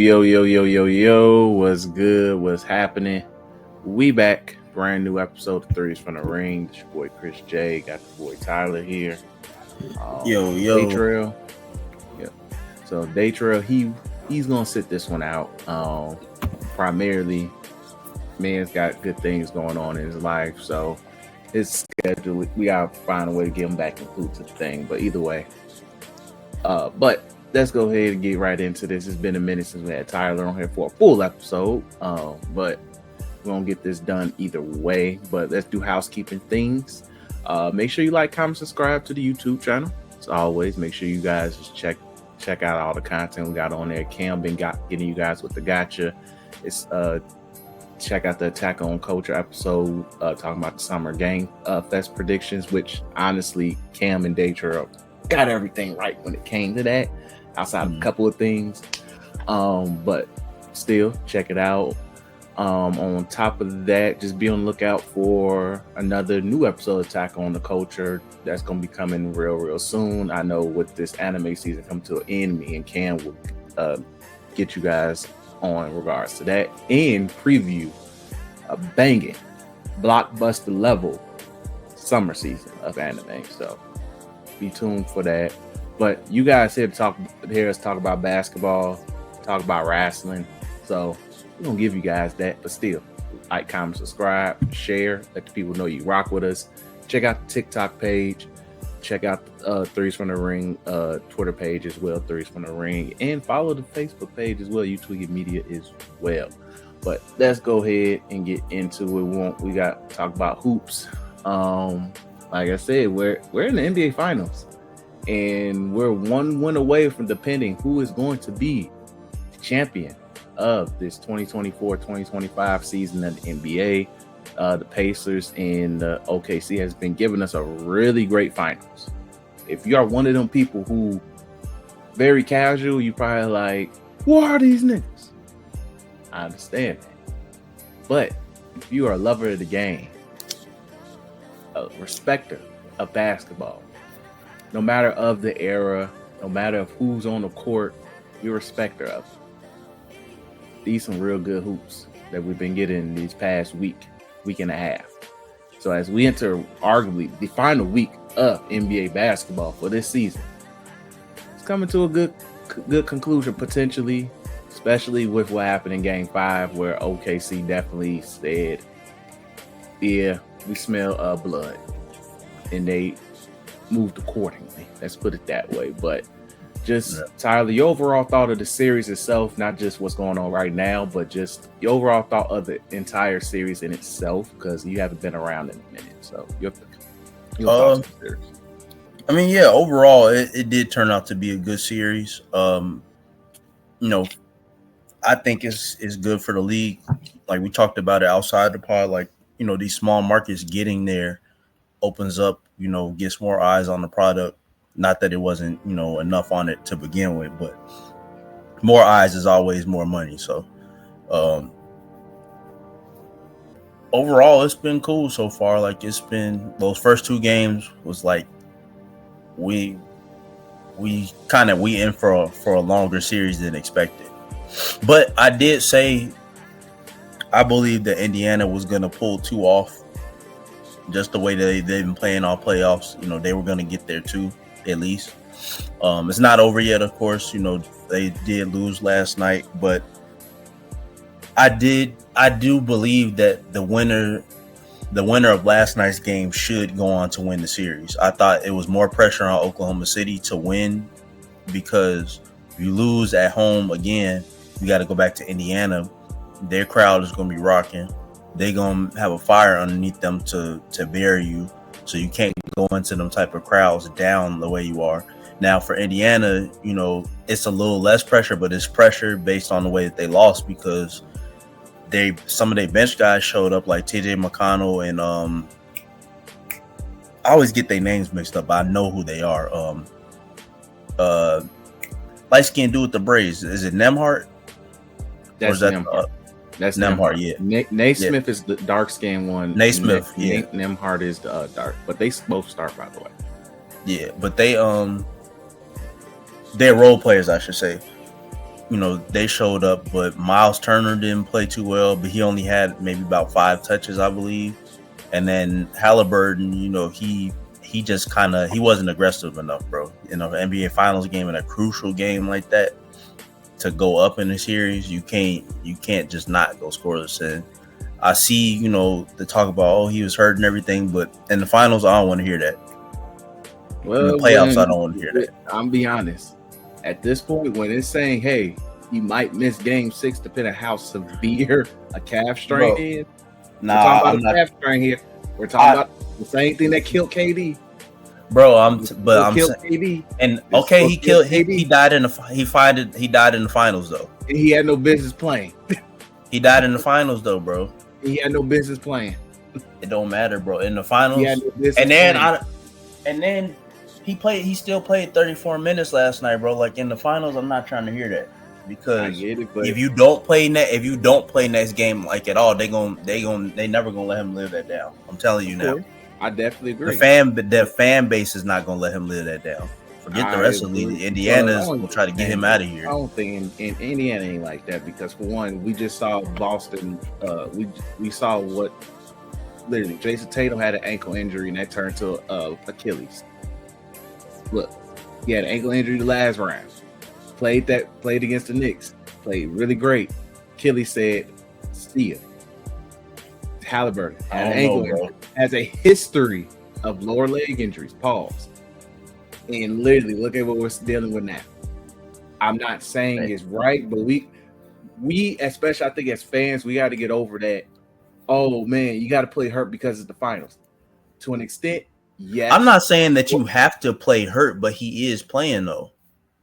Yo, what's good? What's happening? We back. Brand new episode of Threes from the Ring. It's your boy Chris J. Got the boy Tyler here. Daytrail. Yeah. So Daytrail, he's gonna sit this one out. Primarily, man's got good things going on in his life, so his schedule, we gotta find a way to get him back included to the thing. But either way, but let's go ahead and get right into this. It's been a minute since we had Tyler on here for a full episode, but we're gonna get this done either way. But let's do housekeeping things. Make sure you like, comment, subscribe to the YouTube channel. As always, make sure you guys just check out all the content we got on there. Cam been getting you guys with the gotcha. It's check out the Attack on Culture episode talking about the Summer Game Fest predictions, which honestly Cam and Daytrail got everything right when it came to that, outside of a couple of things, but still check it out. On top of that, just be on the lookout for another new episode of Attack on the Culture that's going to be coming real soon. I know with this anime season come to an end, me and Cam will get you guys on in regards to that and preview a banging blockbuster level summer season of anime, so be tuned for that. But you guys hear us talk about basketball, talk about wrestling, so we're gonna give you guys that. But still, like, comment, subscribe, share, let the people know you rock with us. Check out the TikTok page, check out Threes from the Ring Twitter page as well, Threes from the Ring, and follow the Facebook page as well, YouTube Media as well. But let's go ahead and get into it. We got to talk about hoops. Like I said, we're in the NBA Finals, and we're one win away from depending who is going to be the champion of this 2024-2025 season of the NBA. The Pacers and the OKC has been giving us a really great finals. If you are one of them people who very casual, you probably like, what are these niggas? I understand that. But if you are a lover of the game, a respecter of basketball, no matter of the era, no matter of who's on the court, you're a respecter of it. These some real good hoops that we've been getting these past week and a half. So as we enter arguably the final week of NBA basketball for this season, it's coming to a good conclusion potentially, especially with what happened in Game 5, where OKC definitely said, yeah, we smell blood, and they moved accordingly. Let's put it that way. But just, Tyler, your overall thought of the series itself, not just what's going on right now, but just your overall thought of the entire series in itself, because you haven't been around in a minute. So your thoughts on the series. I mean, yeah, overall, it did turn out to be a good series. I think it's good for the league. Like we talked about it outside the pod, like, these small markets getting there opens up, gets more eyes on the product. Not that it wasn't, enough on it to begin with, but more eyes is always more money. So overall, it's been cool so far. Like, it's been, those first two games was like we in for a longer series than expected. But I did say I believe that Indiana was going to pull two off, just the way that they've been playing all playoffs. They were going to get there too, at least. It's not over yet, of course. They did lose last night, but I do believe that the winner of last night's game should go on to win the series. I thought it was more pressure on Oklahoma City to win, because if you lose at home again, you got to go back to Indiana. Their crowd is going to be rocking. They're going to have a fire underneath them to bury you. So you can't go into them type of crowds down the way you are. Now for Indiana, it's a little less pressure, but it's pressure based on the way that they lost, because some of their bench guys showed up, like TJ McConnell and I always get their names mixed up, but I know who they are. Light skinned dude with the braids. Is it Nemhart? That's Nemhart. That's Nemhart, yeah. Naismith is the dark skinned one. Naismith, yeah. Nemhart is the dark, but they both start, by the way. Yeah, but they're role players, I should say. they showed up, but Miles Turner didn't play too well, but he only had maybe about 5 touches, I believe. And then Halliburton, he just he wasn't aggressive enough, bro. NBA Finals game, in a crucial game like that, to go up in the series, you can't just not go scoreless. And I see, the talk about, he was hurt and everything, but in the finals, I don't want to hear that. Well, in the playoffs, I don't want to hear that. I'm be honest. At this point, when it's saying, hey, he might miss game 6 depending on how severe a calf strain is. Nah, we're talking about a calf strain here. We're talking about the same thing that killed KD. Bro, I'm saying, KD. And okay, he died in the finals though. And he had no business playing. He died in the finals though, bro. He had no business playing. It don't matter, bro. In the finals, he had no business and then he still played 34 minutes last night, bro. Like in the finals, I'm not trying to hear that. Because if you don't play next game like at all, they never gonna let him live that down. I'm telling you now. I definitely agree. The fan base is not gonna let him live that down. Forget the rest of the league. Indiana's gonna try to get him out of here. I don't think in Indiana ain't like that, because for one, we just saw Boston. We saw what literally Jason Tatum had an ankle injury and that turned to Achilles. Look, he had an ankle injury the last round. Played against the Knicks. Played really great. Achilles said, "See ya." Halliburton had an ankle injury. Has a history of lower leg injuries. Pause. And literally, look at what we're dealing with now. I'm not saying it's right, but we especially, I think as fans, we got to get over that. Oh man, you got to play hurt because it's the finals. To an extent, yes. I'm not saying that you have to play hurt, but he is playing though.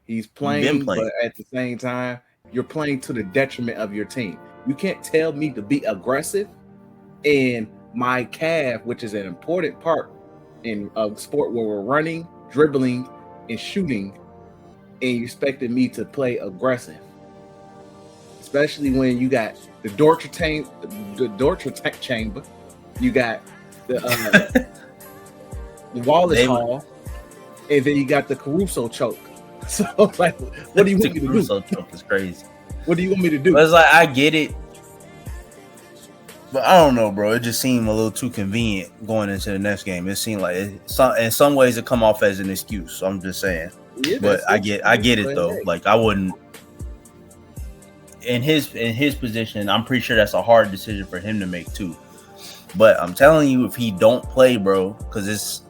He's playing, but at the same time, you're playing to the detriment of your team. You can't tell me to be aggressive and my calf, which is an important part in a sport where we're running, dribbling, and shooting, and you expected me to play aggressive, especially when you got the Dortcher chamber, you got the Wallace Hall, and then you got the Caruso choke. So it's like, what do you want me to do? Caruso choke is crazy. What do you want me to do? But it's like, I get it, but I don't know, bro. It just seemed a little too convenient going into the next game. It seemed like in some ways it come off as an excuse. So I'm just saying. Yeah, but I get it though. Like I wouldn't. In his position, I'm pretty sure that's a hard decision for him to make too. But I'm telling you, if he don't play, bro, because it's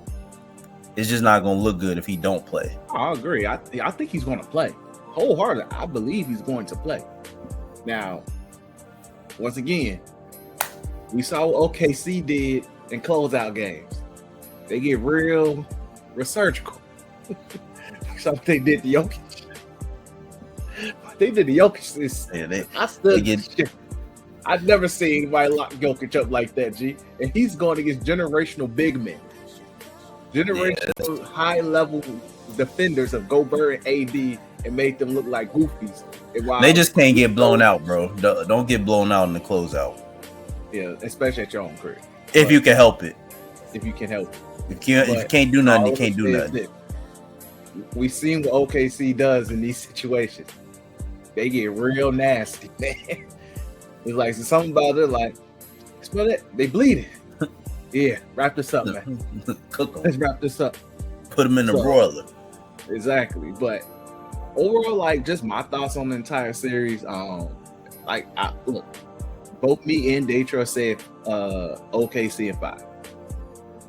just not gonna look good if he don't play. I agree. I think he's gonna play wholeheartedly. I believe he's going to play. Now, once again, we saw what OKC did in closeout games. They get real surgical. Something they did to Jokic. They did the Jokic. I've never seen anybody lock Jokic up like that, G. And he's going against generational big men. Generational high-level defenders of Gobert and AD, and made them look like goofies. They just can't get blown out, bro. Don't get blown out in the closeout. Yeah, especially at your own career. If you can help it. If you can help it. If you can't do nothing, you can't do nothing. We've seen what OKC does in these situations. They get real nasty, man. It's like something about it, like, smell it? They bleeding. Yeah, wrap this up, man. Cook them. Let's wrap this up. Put them in the broiler. Exactly. But overall, like, just my thoughts on the entire series. Look, both me and Daytra said OKC in 5.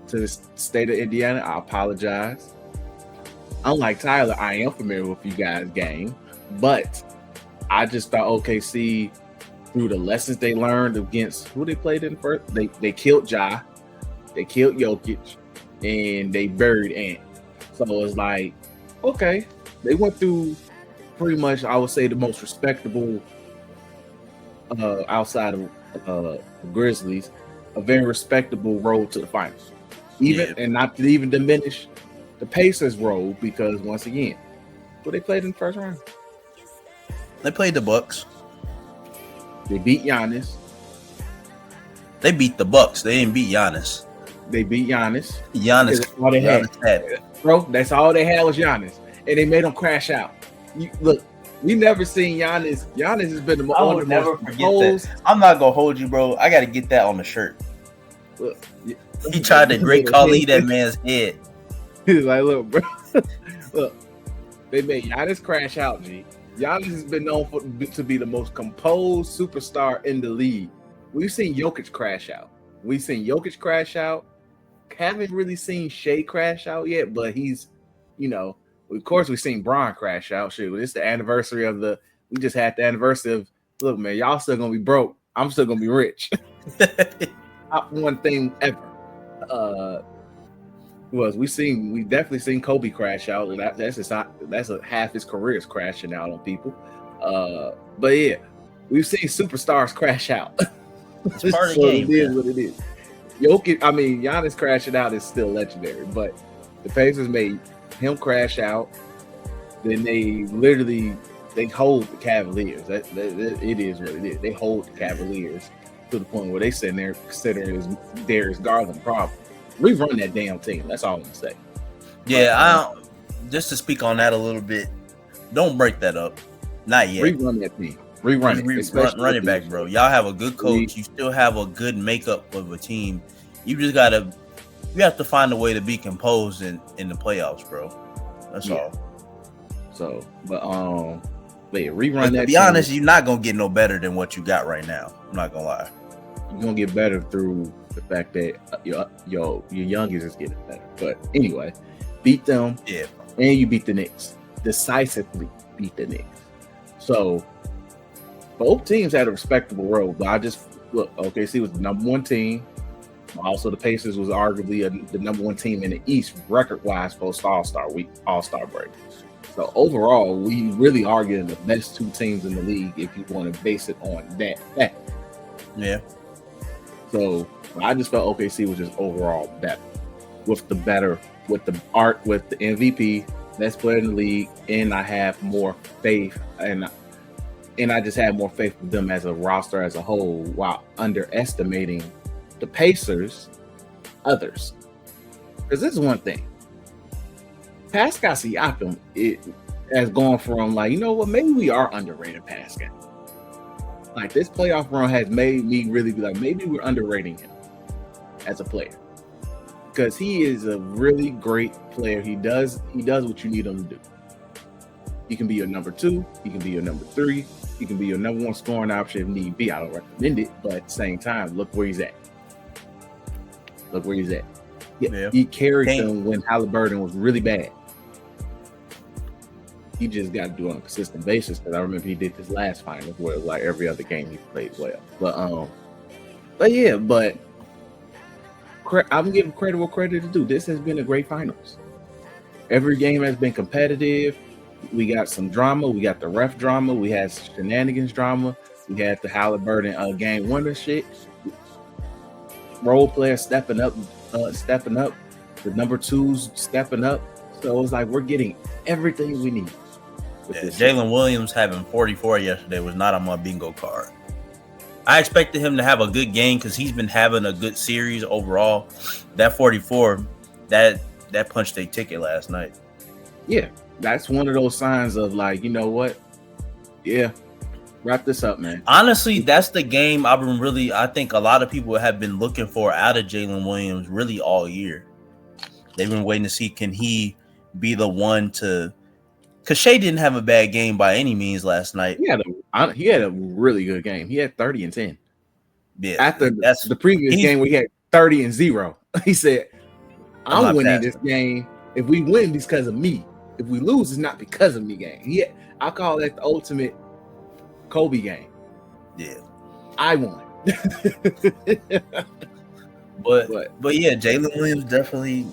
To the state of Indiana, I apologize. Unlike Tyler, I am familiar with you guys' game, but I just thought OKC, through the lessons they learned against who they played in first, they killed Ja, they killed Jokic, and they buried Ant. So it's like, okay, they went through pretty much, I would say, the most respectable outside of the Grizzlies, a very respectable road to the finals. And not to even diminish the Pacers' role, because once again, who they played in the first round? They played the Bucks. They beat Giannis. They beat the Bucks. They didn't beat Giannis. They beat Giannis. That's all they had. Bro, that's all they had was Giannis. And they made him crash out. Look, We never seen Giannis. Giannis has been I would never forget that. I'm not gonna hold you, bro. I gotta get that on the shirt. Look, he tried to Great Khali that man's head. He's like, look, bro. Look, they made Giannis crash out, G. Giannis has been known to be the most composed superstar in the league. We've seen Jokic crash out. Haven't really seen Shea crash out yet, but he's, of course we've seen Bron crash out. Shit, it's the anniversary of we just had the anniversary of, look, man, y'all still gonna be broke. I'm still gonna be rich. Top one thing ever. We definitely seen Kobe crash out. That's half his career is crashing out on people. But yeah, we've seen superstars crash out. It's part of the game. It is what it is. Giannis crashing out is still legendary, but the Pacers made him crash out. Then they hold the Cavaliers. It is what it is. They hold the Cavaliers to the point where they sitting there considering Darius Garland problem. Rerun that damn team. That's all I'm gonna say. Yeah, just to speak on that a little bit. Don't break that up. Not yet. Rerun that team. Run it back, bro. Y'all have a good coach. You still have a good makeup of a team. You have to find a way to be composed in the playoffs, bro. That's all. So, but rerun that. To be honest, you're not gonna get no better than what you got right now. I'm not gonna lie. You're gonna get better through the fact that your youngest is getting better. But anyway, beat them. Yeah. And you beat the Knicks. Decisively beat the Knicks. So both teams had a respectable road, but OKC was the number one team. Also, the Pacers was arguably the number one team in the East record-wise post All-Star break. So overall, we really are getting the best two teams in the league if you want to base it on that fact. Yeah. So I just felt OKC was just overall better with the MVP, best player in the league, and I have more faith and I just had more faith with them as a roster as a whole, while underestimating the Pacers, others. Because this is one thing. Pascal Siakam has gone from maybe we are underrated Pascal. Like, this playoff run has made me really be like, maybe we're underrating him as a player. Because he is a really great player. He does what you need him to do. He can be your number 2. He can be your number 3. He can be your number 1 scoring option if need be. I don't recommend it, but at the same time, look where he's at. He carried them when Halliburton was really bad. He just got to do it on a consistent basis, because I remember he did this last finals where like every other game he played well. But I'm giving credit where credit is due. This has been a great finals. Every game has been competitive. We got some drama. We got the ref drama. We had shenanigans drama. We had the Halliburton game winner shit. Role players stepping up. The number 2s stepping up. So it was like we're getting everything we need. Jalen Williams having 44 yesterday was not on my bingo card. I expected him to have a good game because he's been having a good series overall. That 44, that punched a ticket last night. Yeah, that's one of those signs of like, you know what? Yeah, wrap this up, man. Honestly, that's the game I think a lot of people have been looking for out of Jalen Williams really all year. They've been waiting to see, can he be the one to... Because Shea didn't have a bad game by any means last night. He had a really good game. He had 30 and 10. Yeah, after the previous game where he had 30 and 0. He said, I'm winning this game. If we win, it's because of me. If we lose, it's not because of me game. I call that the ultimate Kobe game. Yeah. I won. But yeah, Jalen Williams definitely,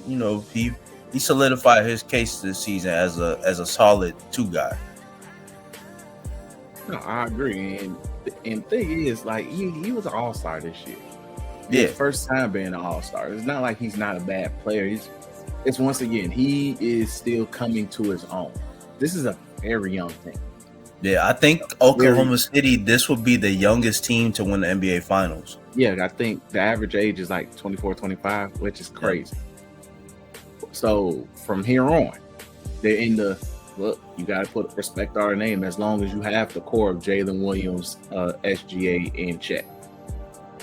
he solidified his case this season as a solid 2 guy. No, I agree. And the thing is, like, he was an all-star this year. Yeah. His first time being an all-star. It's not like he's not a bad player. It's once again, he is still coming to his own. This is a very young thing. Yeah, I think Oklahoma City, this would be the youngest team to win the NBA Finals. Yeah, I think the average age is like 24, 25, which is crazy. Yeah. So from here on, they're in the look, you got to respect our name as long as you have the core of Jalen Williams, SGA, and Chet.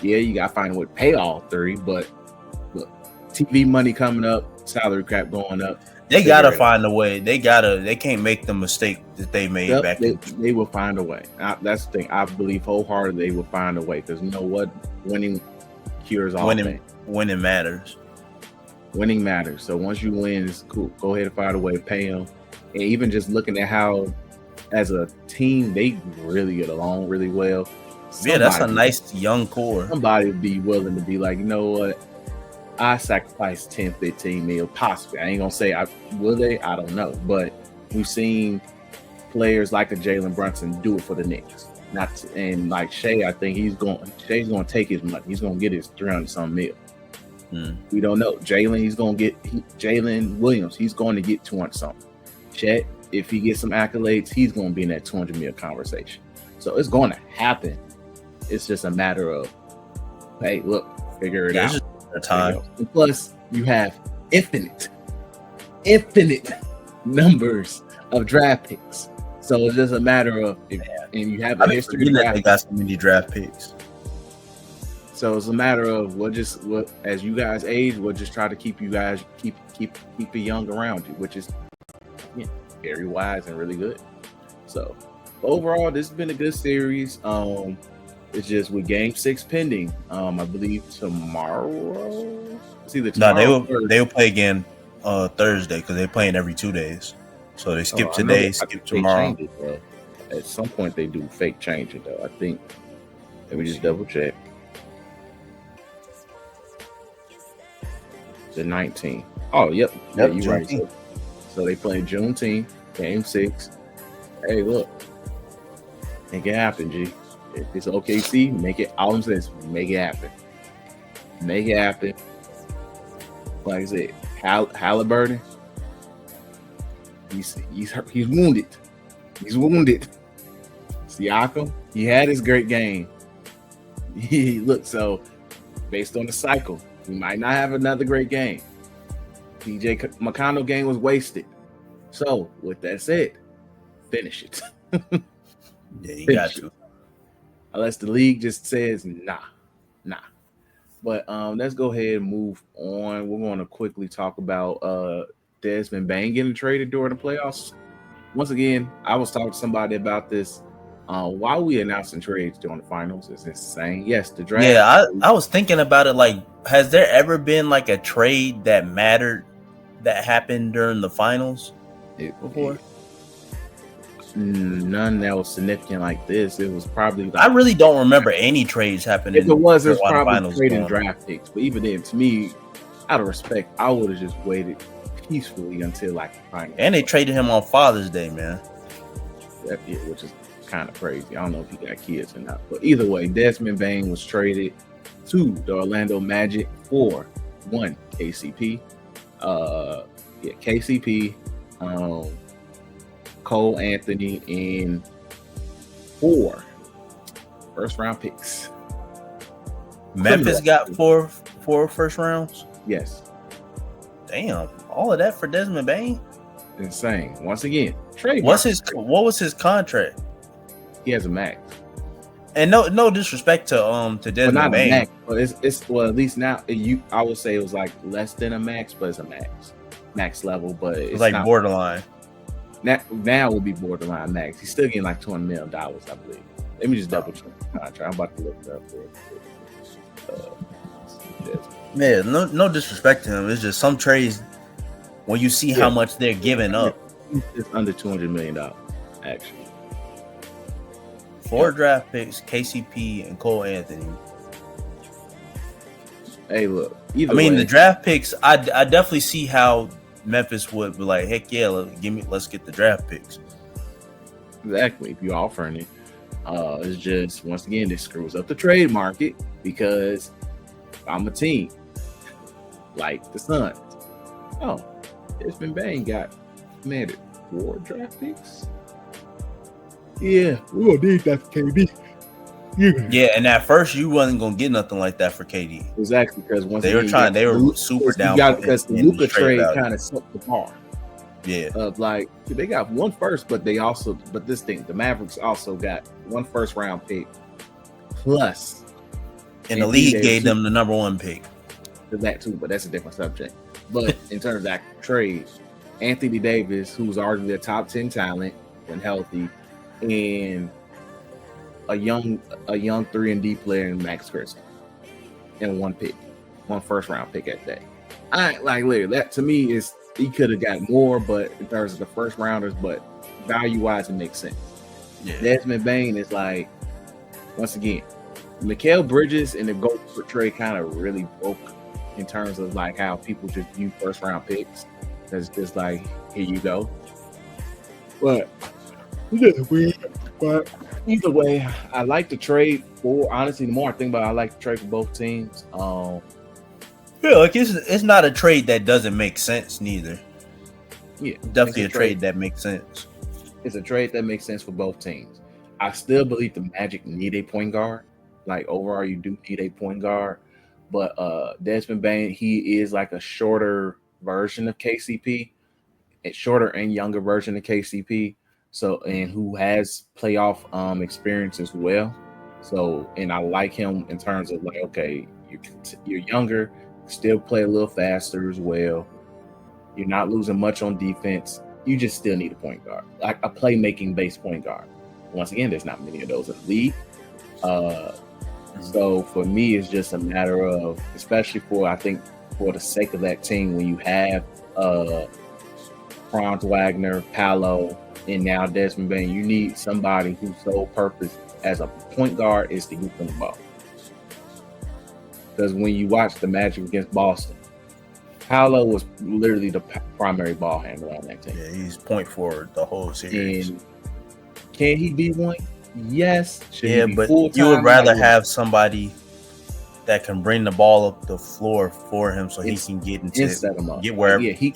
Yeah, you got to find a way to pay all three, but look, TV money coming up, salary cap going up. They gotta find a way. They can't make the mistake that they made back then. They will find a way. That's the thing. I believe wholeheartedly they will find a way, because you know what? Winning cures all things. Winning matters. Winning matters. So once you win, it's cool. Go ahead and find a way to pay them. And even just looking at how, as a team, they really get along really well. That's a nice young core. Somebody would be willing to be like, you know what? I sacrificed 10, 15 mil, possibly. I ain't gonna say will they? I don't know. But we've seen players like a Jalen Brunson do it for the Knicks. And like Shea, I think Shay's gonna take his money. He's gonna get his 300-some mil. We don't know. Jalen Williams, he's going to get 200-something. Chet, if he gets some accolades, he's going to be in that 200 mil conversation. So it's going to happen. It's just a matter of, hey, look, figure it out. Time. And plus, you have infinite numbers of draft picks. So it's just a matter of, and you have a history. They got so many draft picks. So it's a matter of what as you guys age, we'll just try to keep you guys keep it young around you, which is very wise and really good. So overall, this has been a good series. It's just with Game 6 pending. I believe tomorrow. It's either tomorrow. No, they will play again Thursday, because they're playing every 2 days. So they skip today, skip tomorrow. At some point, they do fake change it though. I think. Let me just double check. The 19th. Oh, yep. Yeah, you're right. So they play Juneteenth, Game 6. Hey, look, make it happen, G. If it's OKC, make it. All I'm saying is make it happen. Make it happen. Like I said, Halliburton. He's wounded. He's wounded. Siakam, he had his great game. So based on the cycle, he might not have another great game. PJ McConnell game was wasted. So with that said, finish it. Yeah, you got to. Unless the league just says nah. But let's go ahead and move on. We're going to quickly talk about Desmond Bane getting traded during the playoffs. Once again, I was talking to somebody about this. Why we announcing trades during the finals is insane. Yes, the draft. Yeah, I was thinking about it. Like, has there ever been like a trade that mattered that happened during the finals before? None that was significant like this. It was probably I really don't remember any trades happening. If it was probably trading draft picks. But even then, to me, out of respect, I would have just waited peacefully until like the finals. And they traded him on Father's Day, man. Which is kind of crazy. I don't know if he got kids or not. But either way, Desmond Bane was traded to the Orlando Magic for one KCP. KCP. Cole Anthony, and 4 first-round picks. Memphis got four first rounds? Yes. Damn. All of that for Desmond Bane? Insane. Once again, trade. What was his contract? He has a max. And no disrespect to Desmond Bane. Max, but it's at least now I would say it was like less than a max, but it's a max level, but it's like not borderline. Now will be borderline max. He's still getting like $200 million, I believe. Let me just double check the contract. I'm about to look it up. Yeah, no disrespect to him. It's just some trades when you see how much they're giving up. It's under $200 million, actually. 4 draft picks, KCP and Cole Anthony. Hey, look. The draft picks, I definitely see how Memphis would be like, heck yeah, let's get the draft picks. Exactly. If you're offering it, it's just, once again, this screws up the trade market, because I'm a team like the Suns. Oh, Desmond Bane got commanded 4 draft picks. Yeah, we're gonna need that for KD. Yeah, and at first you wasn't gonna get nothing like that for KD. Exactly, because once they were super down. Because the Luka trade kind of set the bar. Yeah. Like they got one first, but the Mavericks also got one first round pick plus. And the league gave them the number 1 pick. That too, but that's a different subject. But in terms of that trade, Anthony Davis, who's arguably a top 10 talent when healthy, and a young 3-and-D player in Max Christie, and one first round pick at that. I like literally that to me is he could have got more, but in terms of the first rounders, but value wise, it makes sense. Yeah. Desmond Bane is like, once again, Mikal Bridges and the GOAT trade kind of really broke in terms of like how people just view first round picks. That's just like, here you go. But either way, I like the trade for, honestly, the more I think about it, I like the trade for both teams. Yeah, like it's not a trade that doesn't make sense neither. Yeah, definitely a trade that makes sense. It's a trade that makes sense for both teams. I still believe the Magic need a point guard. Like overall, you do need a point guard. But Desmond Bane, he is like a shorter version of KCP, a shorter and younger version of KCP. So, and who has playoff experience as well. So, and I like him in terms of like, okay, you're younger, still play a little faster as well. You're not losing much on defense. You just still need a point guard, like a playmaking based point guard. Once again, there's not many of those in the league. So for me, it's just a matter of, especially for the sake of that team, when you have Franz Wagner, Paolo, and now Desmond Bane, you need somebody whose sole purpose as a point guard is to get them the ball. Because when you watch the Magic against Boston, Paolo was literally the primary ball handler on that team. Yeah, he's point forward the whole series. And can he be one? Yes. But you would rather have somebody that can bring the ball up the floor for him so he can get into set him up. Get wherever. Yeah, he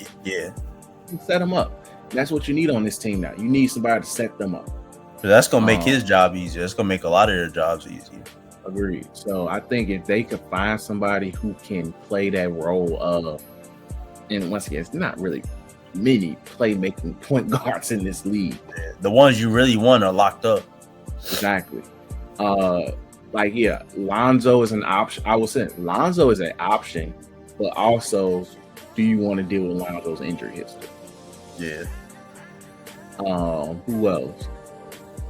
set him up. That's what you need on this team now. You need somebody to set them up. So that's gonna make his job easier. That's gonna make a lot of their jobs easier. Agreed. So I think if they could find somebody who can play that role of, and once again, it's not really many playmaking point guards in this league. Yeah, the ones you really want are locked up. Exactly. Lonzo is an option. I would say Lonzo is an option, but also, do you want to deal with Lonzo's injury history? Yeah. Who else?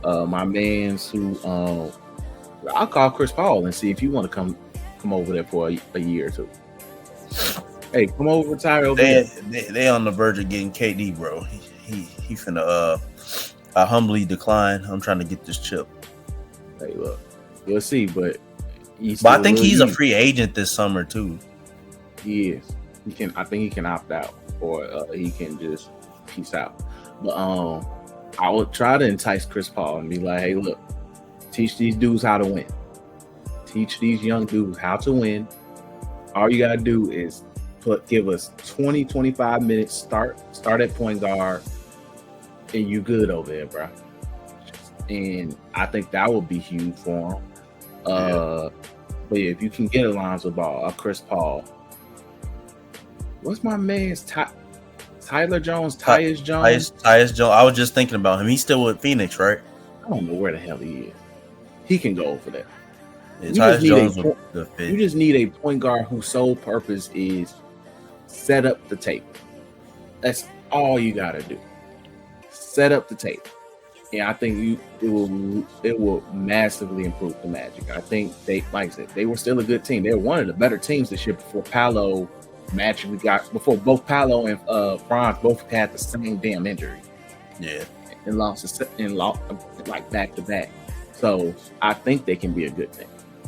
My man's who I'll call Chris Paul and see if you want to come over there for a year or two. Hey, come over, retire over there. They on the verge of getting KD, bro. He finna I humbly decline. I'm trying to get this chip. Hey, look, you'll see, but I think he's a free agent this summer too. He is. I think he can opt out, or he can just peace out. But I would try to entice Chris Paul and be like, hey, look, teach these dudes how to win. Teach these young dudes how to win. All you gotta do is give us 20, 25 minutes, start at point guard, and you good over there, bro. And I think that would be huge for him. But yeah, if you can get Alonzo Ball, Chris Paul, what's my man's Tyler Jones, Tyus Jones? Tyus Jones. I was just thinking about him. He's still with Phoenix, right? I don't know where the hell he is. He can go over there. Yeah, Tyus Jones the fit. You just need a point guard whose sole purpose is set up the tape. That's all you gotta do. Set up the tape. And I think it will massively improve the Magic. I think like I said, they were still a good team. They were one of the better teams this year before Paolo before both Paolo and Franz both had the same damn injury. Yeah. And lost like back to back. So I think they can be a good thing.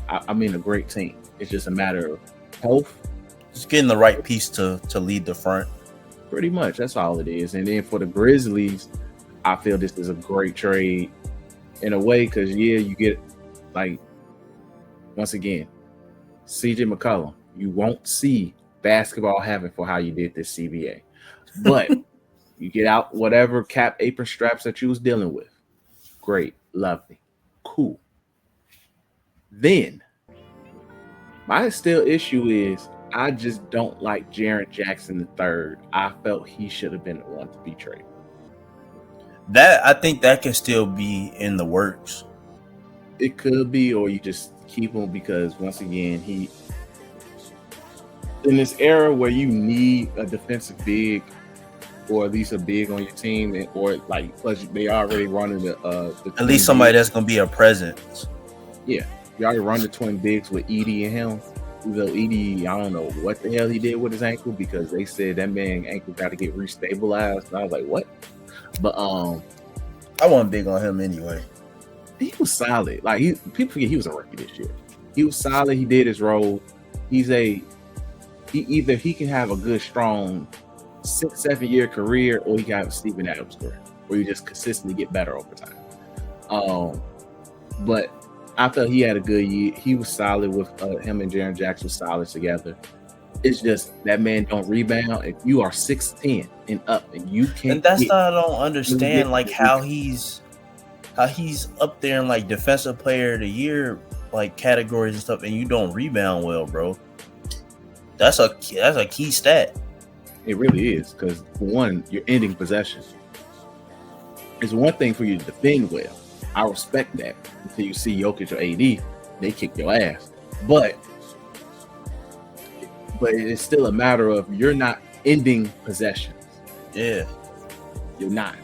I mean, a great team. It's just a matter of health. Just getting the right piece to lead the front. Pretty much. That's all it is. And then for the Grizzlies, I feel this is a great trade in a way because, you get, like, once again, CJ McCollum. You won't see basketball happen for how you did this CBA. But you get out whatever cap apron straps that you was dealing with. Great. Lovely. Cool. Then, my still issue is I just don't like Jaren Jackson III. I felt he should have been the one to be traded. That I think that can still be in the works. It could be, or you just keep him because once again, he in this era where you need a defensive big, or at least a big on your team, and, or like plus they already running the at least somebody that's gonna be a presence. Yeah, you already run the twin bigs with Edie and him. Even though Edie, I don't know what the hell he did with his ankle because they said that man's ankle got to get restabilized. And I was like, what? But I wasn't big on him anyway. He was solid. Like people forget he was a rookie this year. He was solid. He did his role. Either he can have a good, strong 6-7 year career, or he can have a Steven Adams career, where you just consistently get better over time. But I felt he had a good year. He was solid with him and Jaren Jackson was solid together. It's just that man don't rebound. If you are 6'10" and up, and you can't. And that's what I don't understand. Like how he's up there in like defensive player of the year like categories and stuff, and you don't rebound well, bro. That's a key stat. It really is, because for one, you're ending possession. It's one thing for you to defend well. I respect that until you see Jokic or AD, they kick your ass. But it's still a matter of you're not ending possessions. Yeah, you're not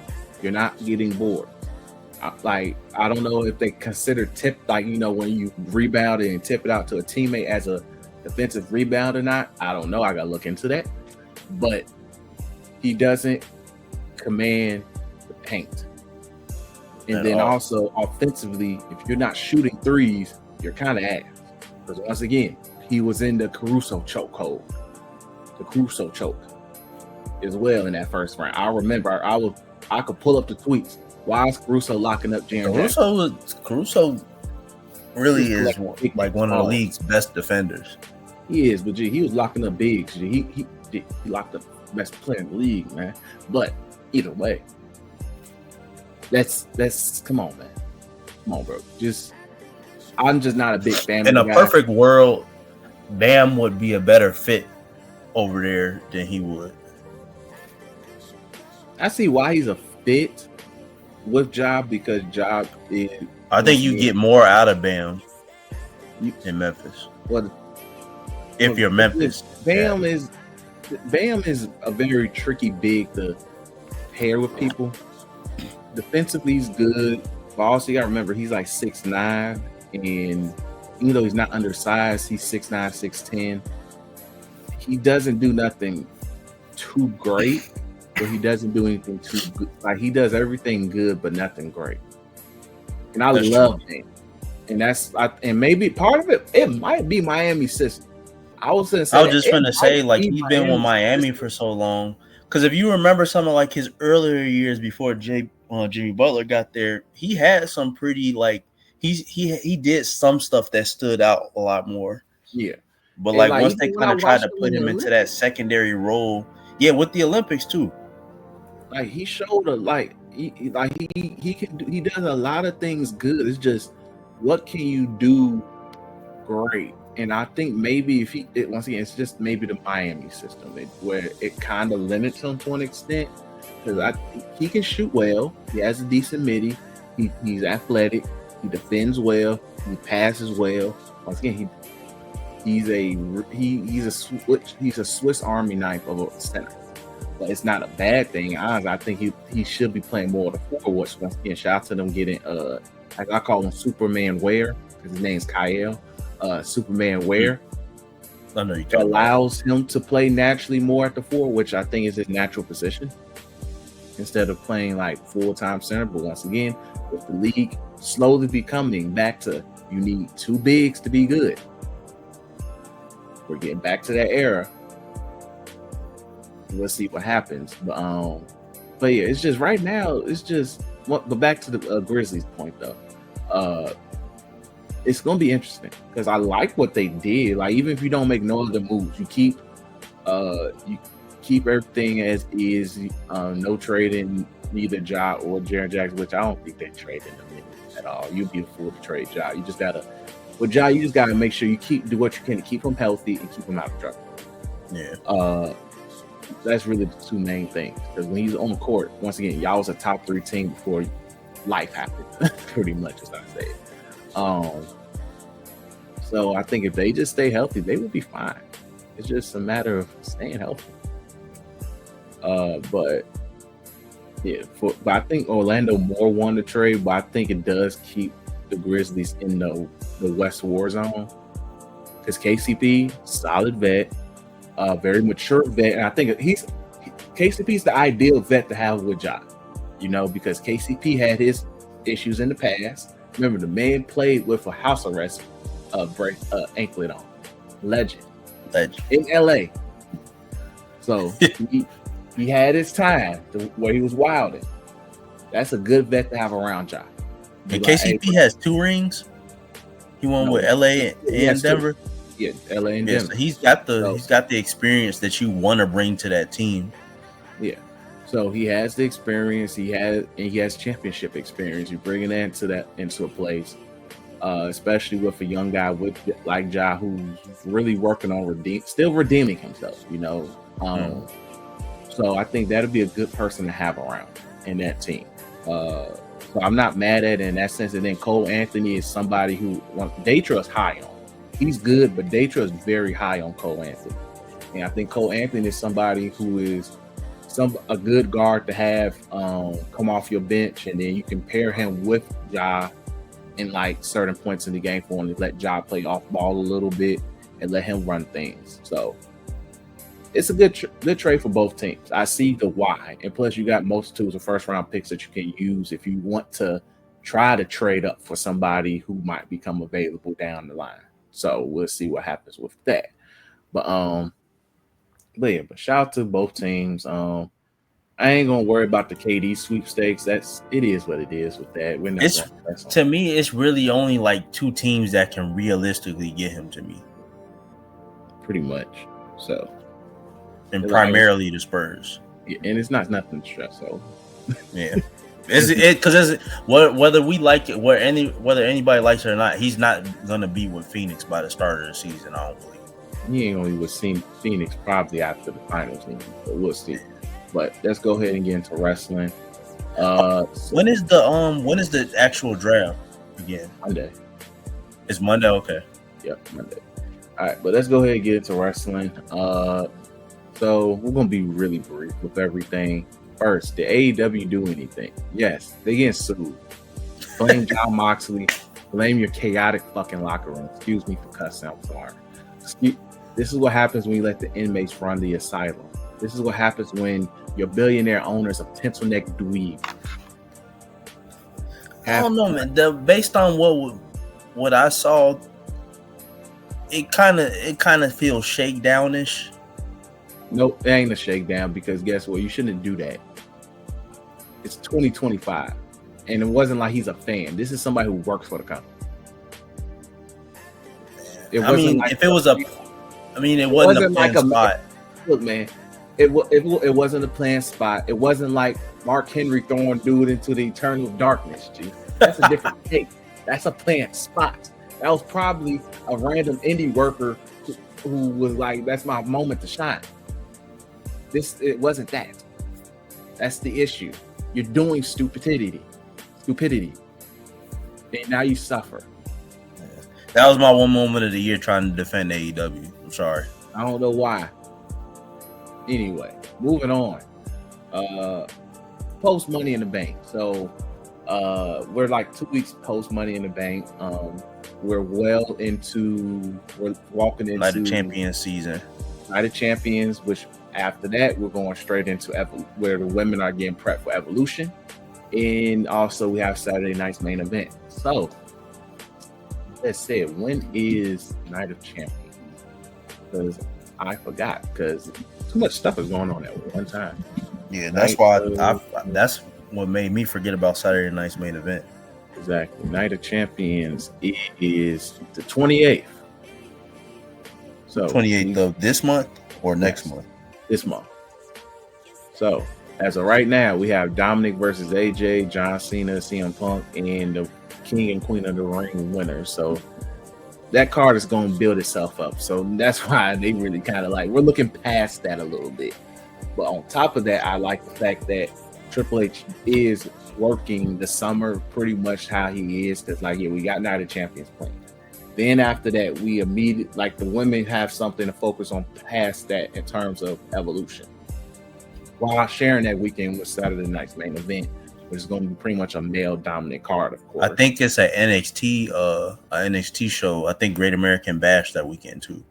getting bored. I don't know if they consider tip, like, you know, when you rebound and tip it out to a teammate as a defensive rebound or not. I don't know. I gotta look into that. But he doesn't command the paint. And then also offensively, if you're not shooting threes, you're kind of ass. Because once again, he was in the Caruso chokehold. The Caruso choke as well in that first round. I remember I could pull up the tweets. Why is Caruso locking up Jaren Jackson? Caruso really is like one of the league's best defenders. He is, but gee, he was locking up bigs. He locked up the best player in the league, man. But either way, that's come on, man. Come on, bro. I'm just not a big fan. In a perfect world, Bam would be a better fit over there than he would. I see why he's a fit with Job, because Job is. I think you get more out of Bam in Memphis. If you're Memphis, Bam is a very tricky big to pair with people. Defensively, he's good. But also, you got to remember, he's like 6'9", and even though he's not undersized, he's 6'9", 6'10". He doesn't do nothing too great, but he doesn't do anything too good. Like, he does everything good, but nothing great. And I love him. And maybe part of it might be Miami's system. I was just going to say, like, he's been with Miami for so long. Because if you remember some of like his earlier years before Jimmy Butler got there, he had some pretty like he did some stuff that stood out a lot more. Yeah, but like once they kind of tried to put him into that secondary role, with the Olympics too. Like he showed he does a lot of things good. It's just what can you do great? And I think maybe once again, it's just maybe the Miami system where it kind of limits him to an extent, because he can shoot well. He has a decent midi. He's athletic. He defends well. He passes well. Once again, he's a Swiss Army knife of a center. But it's not a bad thing. Honestly, I think he should be playing more of the forward. Once again, shout out to them getting I call him Superman Ware, because his name's Kyle. Superman Ware allows him to play naturally more at the four, which I think is his natural position, instead of playing like full-time center. But once again, with the league slowly becoming back to you need two bigs to be good, we're getting back to that era. Let's see what happens. But yeah, it's just right now. It's just but back to the Grizzlies point though. It's gonna be interesting because I like what they did. Like, even if you don't make no other moves, you keep everything as is. No trading neither Ja or Jaren Jackson, which I don't think they traded him at all. You'd be a fool to trade Ja. You just gotta make sure you do what you can to keep him healthy and keep him out of trouble. Yeah. That's really the two main things. Because when he's on the court, once again, y'all was a top 3 team before life happened, pretty much, as I say. So I think if they just stay healthy, they will be fine. It's just a matter of staying healthy. But I think Orlando more won the trade, but I think it does keep the Grizzlies in the West war zone. Because KCP, solid vet, very mature vet, and I think KCP's the ideal vet to have with Ja. Because KCP had his issues in the past. Remember, the man played with a house arrest anklet on. Legend. In LA. So he had his time where he was wilding. That's a good vet to have around Ja. And KCP has 2 rings. He won with LA and Denver. Yeah, LA and Denver. So he's got the experience that you want to bring to that team. Yeah. So he has the experience. He has championship experience. You're bringing that into a place, especially with a young guy like Ja, who's really working on still redeeming himself. So I think that'll be a good person to have around in that team. So I'm not mad at it in that sense. And then Cole Anthony is somebody who Daytra is high on. He's good, but Daytra is very high on Cole Anthony. And I think Cole Anthony is somebody who is a good guard to have come off your bench, and then you can pair him with Ja in like certain points in the game for him to let Ja play off ball a little bit and let him run things. So it's a good trade for both teams. I see the why, and plus you got most tools of first round picks that you can use if you want to try to trade up for somebody who might become available down the line. So we'll see what happens with that. But shout out to both teams. I ain't gonna worry about the KD sweepstakes. It is what it is with that. To me, it's really only like 2 teams that can realistically get him to me. Pretty much. So, and primarily the Spurs. Yeah, and it's not nothing to stress over. Yeah. Because whether we like it, whether anybody likes it or not, he's not gonna be with Phoenix by the start of the season. I don't believe. He ain't gonna be with Phoenix probably after the finals, but we'll see. But let's go ahead and get into wrestling. When is the actual draft again? Monday. It's Monday. Okay. Yep, Monday. All right, but let's go ahead and get into wrestling. So we're gonna be really brief with everything. First, did AEW do anything? Yes, they getting sued. Blame Jon Moxley. Blame your chaotic fucking locker room. Excuse me for cussing. I'm sorry. This is what happens when you let the inmates run the asylum. This is what happens when your billionaire owners of pencil neck dweeb. I don't know, man. Based on what I saw, it kind of feels shakedownish. Nope, it ain't a shakedown because guess what? You shouldn't do that. It's 2025, and it wasn't like he's a fan. This is somebody who works for the company. It wasn't a planned spot. Look, man, it wasn't a planned spot. It wasn't like Mark Henry throwing dude into the eternal darkness. G. That's a different take. That's a planned spot. That was probably a random indie worker who was like, "That's my moment to shine." It wasn't that. That's the issue. You're doing stupidity, and now you suffer. That was my one moment of the year trying to defend AEW. I'm sorry. I don't know why. Anyway, moving on. Post Money in the Bank. So we're like 2 weeks post Money in the Bank. We're walking into Night of Champions season. Night of Champions, which after that we're going straight into where the women are getting prepped for Evolution, and also we have Saturday night's main event. So let's say, when is Night of Champions? Because I forgot, because too much stuff is going on at one time. Yeah, that's that's what made me forget about Saturday night's main event. Exactly. Night of Champions is the 28th. So 28th of this month or next month? This month. So as of right now, we have Dominic versus AJ, John Cena, CM Punk, and the King and Queen of the Ring winners. So that card is going to build itself up. So that's why they really kind of like, we're looking past that a little bit. But on top of that, I like the fact that Triple H is working the summer pretty much how he is. Because like, yeah, we got Night of Champions playing. Then after that, we immediately, like the women have something to focus on past that in terms of Evolution. While sharing that weekend with Saturday night's main event, which is going to be pretty much a male dominant card, of course. I think it's an NXT show. I think Great American Bash that weekend too.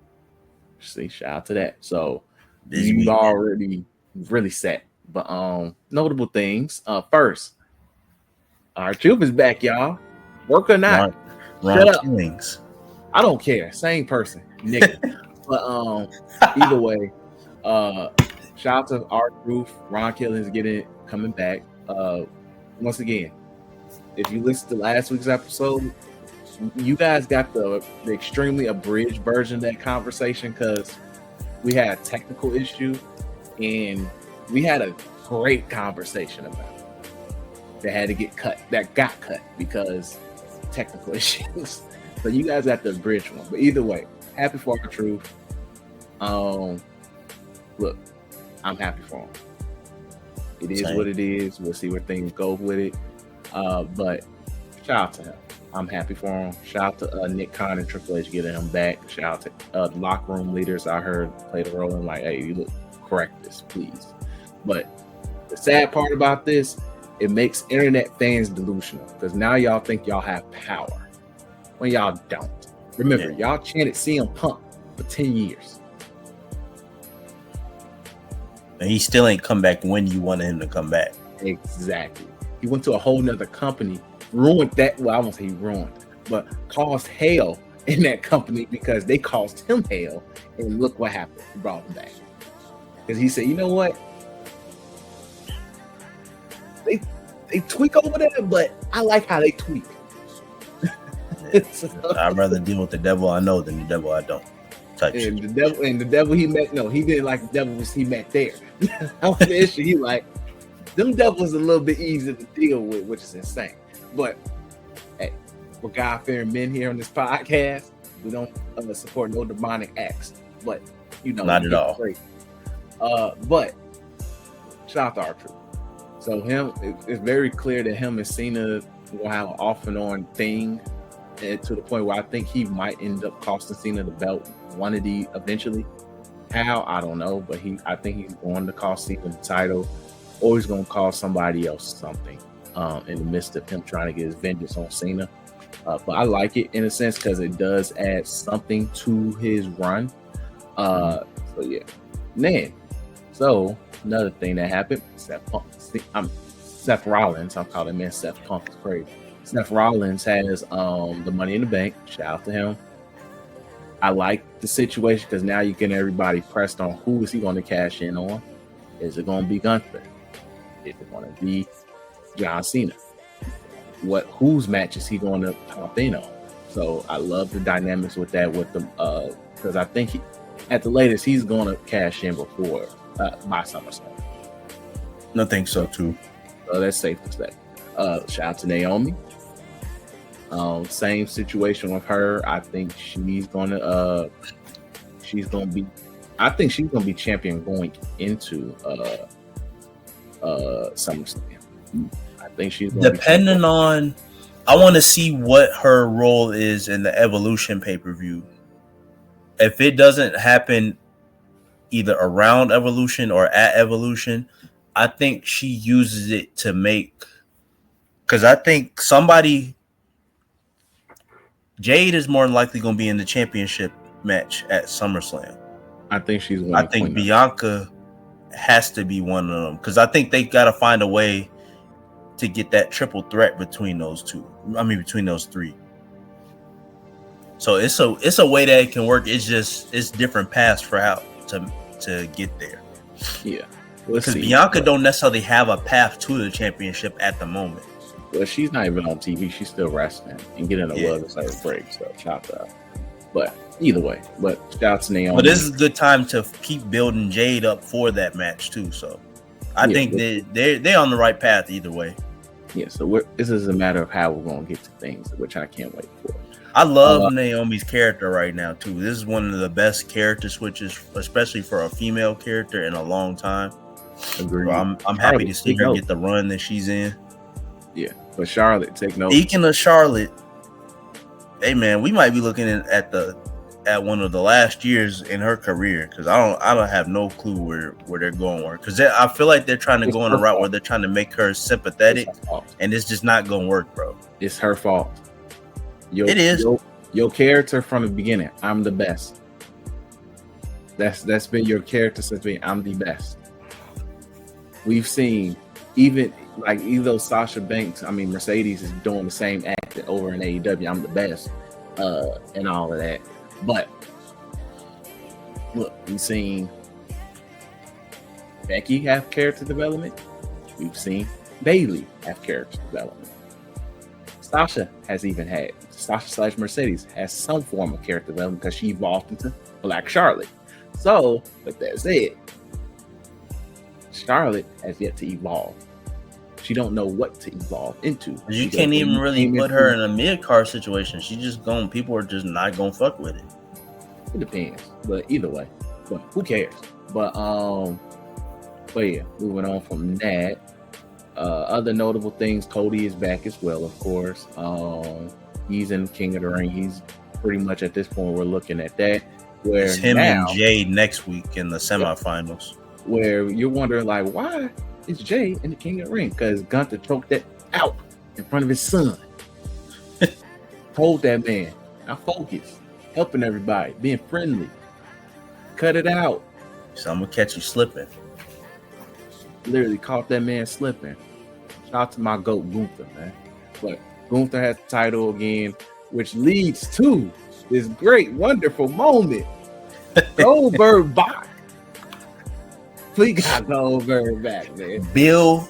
See, shout out to that. So you've already really set. But notable things. First, our Tube is back, y'all. Work or not. Ron Killings. I don't care. Same person, nigga. But either way, shout out to our Roof. Ron Killings coming back. Once again, if you listen to last week's episode, you guys got the extremely abridged version of that conversation because we had a technical issue and we had a great conversation about it that had to get cut, that got cut because technical issues. So you guys got the abridged one. But either way, happy for our Truth. Look, I'm happy for him. It is what it is. We'll see where things go with it. But shout out to him. I'm happy for him. Shout out to Nick Khan and Triple H getting him back. Shout out to the locker room leaders I heard played a role in like, hey, you look, correct this, please. But the sad part about this, it makes internet fans delusional because now y'all think y'all have power when y'all don't. Remember, y'all chanted CM Punk for 10 years. And he still ain't come back when you wanted him to come back. Exactly. He went to a whole nother company, ruined that. Well, I won't say he ruined, but caused hell in that company because they caused him hell. And look what happened. He brought him back. Because he said, you know what? They tweak over there, but I like how they tweak. So, I'd rather deal with the devil I know than the devil I don't. And the devil he met, no, he didn't like the devils he met there. That was the issue. He like, them devils a little bit easier to deal with, which is insane. But hey, we're God-fearing men here on this podcast. We don't support no demonic acts. But you know, not at all. Great. But shout out to R-Truth. So it's very clear that him and Cena will have an off and on thing, to the point where I think he might end up costing Cena the belt eventually. How, I don't know, but I think he's going to cost Cena the title, or he's going to cost somebody else something in the midst of him trying to get his vengeance on Cena. But I like it in a sense because it does add something to his run. So yeah, man. So another thing that happened, Seth Rollins. I'm calling him Seth Punk. It's crazy. Seth Rollins has the Money in the Bank. Shout out to him. I like the situation because now you get everybody pressed on who is he going to cash in on. Is it going to be Gunther? Is it going to be John Cena? Whose match is he going to pop in on? So I love the dynamics with that with them because I think at the latest he's going to cash in before by SummerSlam. I think so too. So that's safe to say. Shout out to Naomi. Same situation with her. I think she's gonna be champion going into SummerSlam. I think she's gonna depending on. I want to see what her role is in the Evolution pay-per-view. If it doesn't happen either around Evolution or at Evolution, I think she uses it to make. Because I think Jade is more than likely going to be in the championship match at SummerSlam. I think she's. I think Bianca has to be one of them because I think they got to find a way to get that triple threat between those two. I mean, between those three. So it's a way that it can work. It's different paths for how to get there. Yeah, because Bianca don't necessarily have a path to the championship at the moment. Well, she's not even on TV. She's still wrestling and getting a well-deserved break. So shout out. But either way, shout out to Naomi. But this is a good time to keep building Jade up for that match too. So I think they're on the right path either way. Yeah. So this is a matter of how we're going to get to things, which I can't wait for. I love Naomi's character right now too. This is one of the best character switches, especially for a female character in a long time. Agreed. So I'm happy to see her get the run that she's in. Yeah, but Charlotte, take note. Speaking of Charlotte, hey man, we might be looking at one of the last years in her career, because I don't have no clue where they're going, because I feel like they're trying to go on a route where they're trying to make her sympathetic, and it's just not gonna work, bro. It's her fault. It is your character from the beginning. I'm the best. That's been your character since being. I'm the best. We've seen even though Sasha Banks, Mercedes is doing the same act over in AEW. I'm the best, and all of that. But look, we've seen Becky have character development. We've seen Bayley have character development. Sasha / Mercedes has some form of character development because she evolved into Black Charlotte. So, with that said, Charlotte has yet to evolve. She don't know what to evolve into. You can't even really put her in a mid-card situation. People are just not gonna fuck with it. It depends, but either way, but who cares? But yeah, moving on from that. Other notable things, Cody is back as well, of course. He's in King of the Ring. He's pretty much at this point, we're looking at that. Where it's him and Jay next week in the semifinals. Where you're wondering, like, why is Jay in the King of the Ring? Because Gunther choked that out in front of his son. Told that man, now focus, helping everybody, being friendly. Cut it out. So I'm gonna catch you slipping. Literally caught that man slipping. Shout out to my GOAT Gunther, man. But Gunther has the title again, which leads to this great, wonderful moment. Goldberg back. We got Goldberg back, man. Bill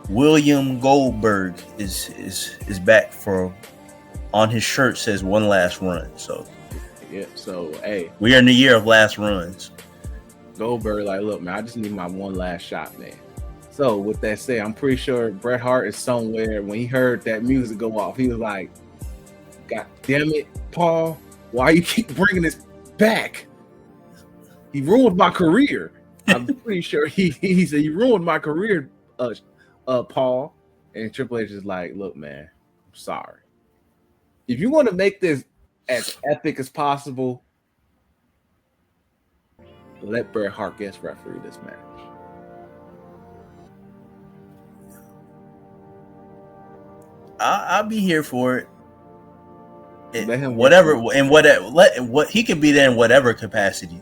William Goldberg is back on his shirt says one last run. So yeah, so hey, we are in the year of last runs. Goldberg, like, look, man, I just need my one last shot, man. So with that said, I'm pretty sure Bret Hart is somewhere. When he heard that music go off, he was like, God damn it, Paul, why you keep bringing this back? He ruined my career. I'm pretty sure he said, he ruined my career, Paul. And Triple H is like, look, man, I'm sorry. If you want to make this as epic as possible, let Bret Hart guest referee this match. I'll be here for it. Whatever, and what he could be there in whatever capacity.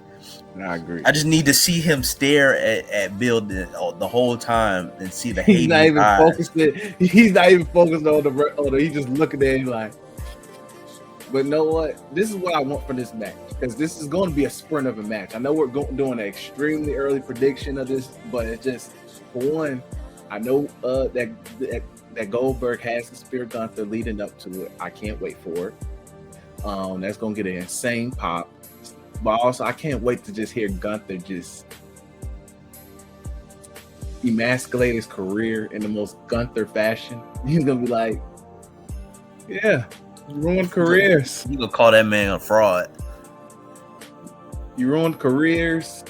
I agree. I just need to see him stare at Bill the whole time and see the hate. He's not even focused. He's not even focused on the. He's just looking at him like. But know what? This is what I want for this match, because this is going to be a sprint of a match. I know we're doing an extremely early prediction of this, but it's just, for one, I know that Goldberg has the Spear Gunther leading up to it. I can't wait for it. That's going to get an insane pop. But also, I can't wait to just hear Gunther just emasculate his career in the most Gunther fashion. He's going to be like, yeah. You ruined careers. You gonna call that man a fraud? You ruined careers.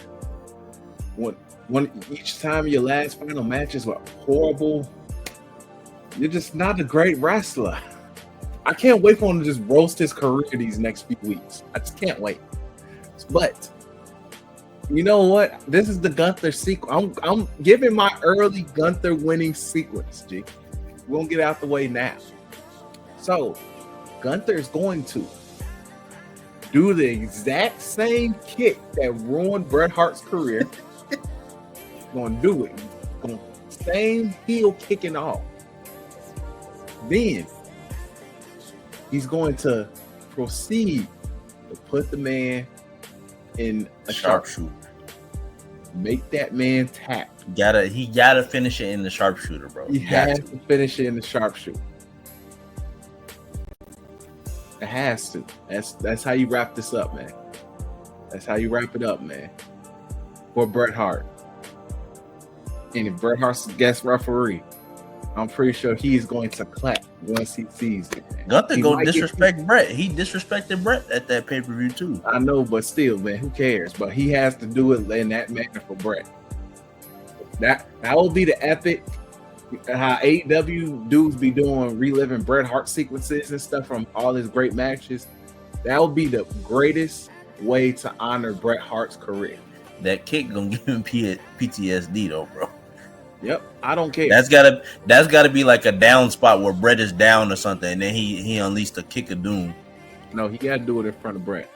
Each time your last final matches were horrible. You're just not a great wrestler. I can't wait for him to just roast his career these next few weeks. I just can't wait. But you know what? This is the Gunther sequence. I'm giving my early Gunther winning sequence. G, we're gonna get out the way now. So. Gunther is going to do the exact same kick that ruined Bret Hart's career. Going to do it. Same heel kicking off. Then he's going to proceed to put the man in a sharpshooter. Make that man tap. He gotta finish it in the sharpshooter, bro. He has to finish it in the sharpshooter. It has to. That's how you wrap this up, man. That's how you wrap it up, man. For Bret Hart. And if Bret Hart's guest referee, I'm pretty sure he's going to clap once he sees it. Man. Gunther He go might get- disrespect Brett. He disrespected Brett at that pay-per-view too. I know, but still, man, who cares? But he has to do it in that manner for Brett. That will be the epic. How AEW dudes be doing reliving Bret Hart sequences and stuff from all his great matches. That would be the greatest way to honor Bret Hart's career. That kick gonna give him PTSD though, bro. Yep, I don't care. That's gotta be like a down spot where Bret is down or something, and then he unleashed a kick of doom. No, he got to do it in front of Bret.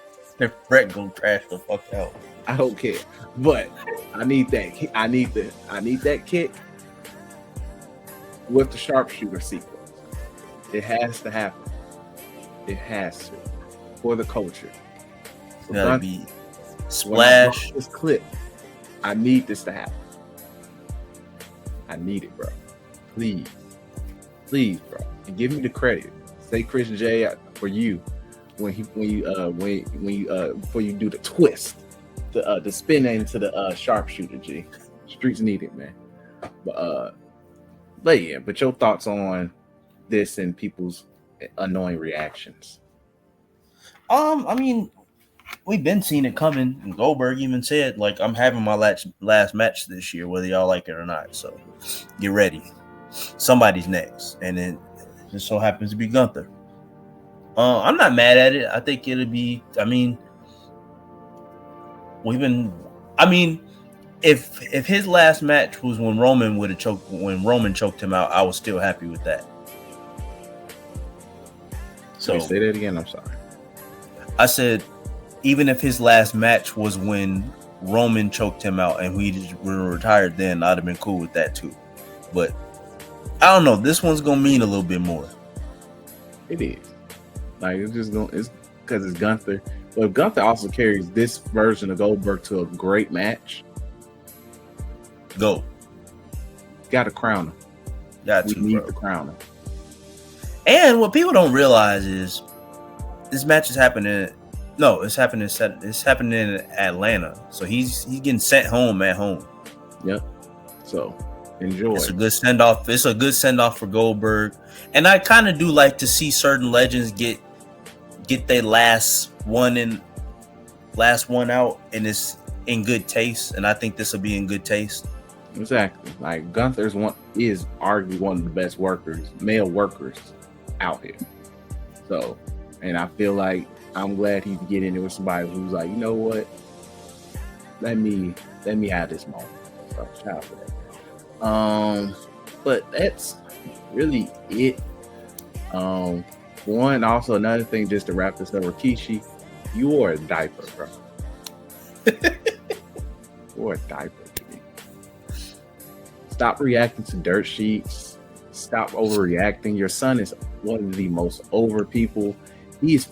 Bret gonna crash the fuck out. I don't care, but I need that. I need that kick with the sharpshooter sequence. It has to happen. It has to for the culture. It's gotta be splash. This clip. I need this to happen. I need it, bro. Please, bro, and give me the credit. Say Chris J for you when you before you do the twist, the spin into the sharpshooter. G, streets need it, man. But yeah, but your thoughts on this and people's annoying reactions? I mean, we've been seeing it coming. And Goldberg even said, like, I'm having my last match this year, whether y'all like it or not. So get ready. Somebody's next. And then it just so happens to be Gunther. I'm not mad at it. I think it'll be, if his last match was when Roman choked him out, I was still happy with that. So say that again. I'm sorry. I said, even if his last match was when Roman choked him out and we were retired, then I'd have been cool with that too. But I don't know. This one's gonna mean a little bit more. It is. Like it's because it's Gunther. But Gunther also carries this version of Goldberg to a great match. Go. Got to crown him. We need to crown him. And what people don't realize is this match is happening. No, it's happening in Atlanta. So he's getting sent home at home. Yep. So enjoy. It's a good send off. It's a good send off for Goldberg. And I kind of do like to see certain legends get their last one out, and it's in good taste. And I think this will be in good taste. Exactly. Like Gunther's is arguably one of the best male workers out here. So, and I feel like I'm glad he's getting in with somebody who's like, you know what? Let me have this moment. So shout out for that. But that's really it. Another thing, just to wrap this up, Rikishi, you are a diaper, bro. You're a diaper. Stop reacting to dirt sheets. Stop overreacting. Your son is one of the most over people. Him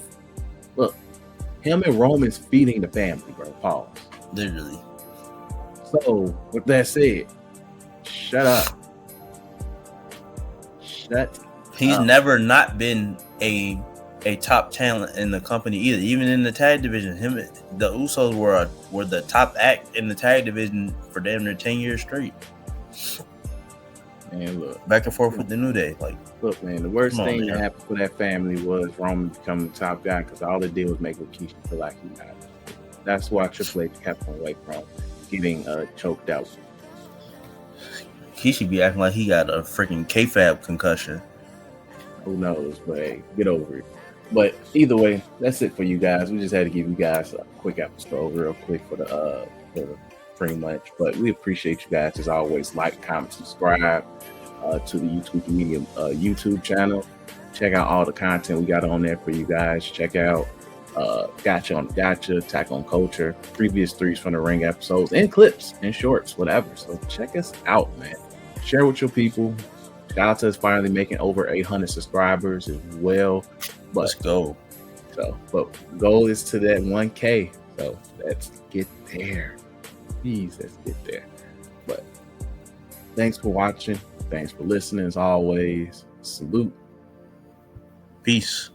and Roman's feeding the family, bro. Pause. Literally. So, with that said, shut up. He's never not been a top talent in the company either. Even in the tag division, the Usos were the top act in the tag division for damn near 10 years straight. Man, look, back and forth with the New Day. Like, look, man, the worst thing that happened for that family was Roman becoming the top guy because all they did was make Rikishi feel like he got it. That's why Triple H kept him away from getting choked out. He should be acting like he got a freaking kayfabe concussion. Who knows? But hey, get over it. But either way, that's it for you guys. We just had to give you guys a quick episode, real quick for the pretty much. But we appreciate you guys as always. Like, comment, subscribe to the YouTube Media YouTube channel. Check out all the content we got on there for you guys. Check out Gotcha on Gotcha, Attack on Culture, previous Threes from the Ring episodes, and clips and shorts, whatever. So check us out, man. Share with your people. Shout out to us finally making over 800 subscribers as well. But, let's go. But goal is to that 1K. So let's get there. Please, let's get there. But thanks for watching. Thanks for listening. As always, salute. Peace.